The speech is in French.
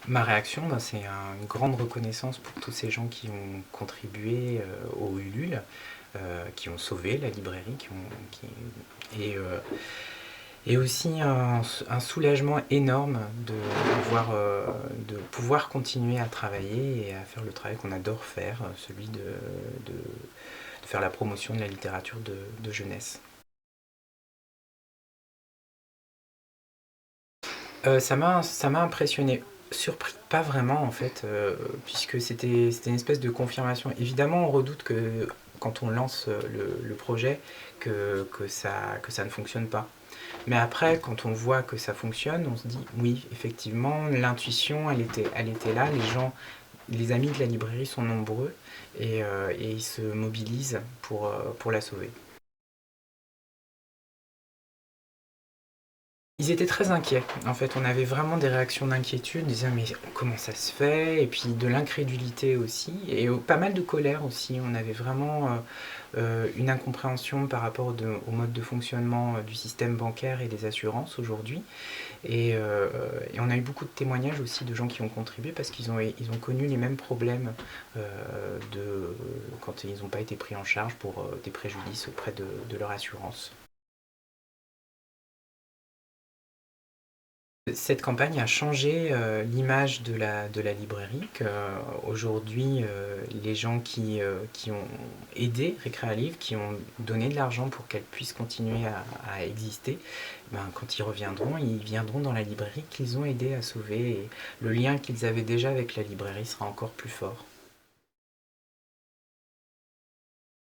Ma réaction, ben, c'est une grande reconnaissance pour tous ces gens qui ont contribué au Ulule, qui ont sauvé la librairie, et, euh, et aussi un soulagement énorme de pouvoir continuer à travailler et à faire le travail qu'on adore faire, celui de faire la promotion de la littérature de jeunesse. Ça m'a impressionné. Surpris, pas vraiment en fait, puisque c'était une espèce de confirmation. Évidemment, on redoute que quand on lance le projet, que ça ne fonctionne pas. Mais après, quand on voit que ça fonctionne, on se dit oui, effectivement, l'intuition, elle était là. Les amis de la librairie sont nombreux et ils se mobilisent pour la sauver. Ils étaient très inquiets. En fait, on avait vraiment des réactions d'inquiétude, disant mais comment ça se fait? Et puis de l'incrédulité aussi, et pas mal de colère aussi. On avait vraiment une incompréhension par rapport au mode de fonctionnement du système bancaire et des assurances aujourd'hui. Et on a eu beaucoup de témoignages aussi de gens qui ont contribué parce qu'ils ont connu les mêmes problèmes quand ils n'ont pas été pris en charge pour des préjudices auprès de leur assurance. Cette campagne a changé l'image de la librairie. Aujourd'hui, les gens qui ont aidé Récréa Livre, qui ont donné de l'argent pour qu'elle puisse continuer à exister, ben, quand ils viendront dans la librairie qu'ils ont aidé à sauver. Et le lien qu'ils avaient déjà avec la librairie sera encore plus fort.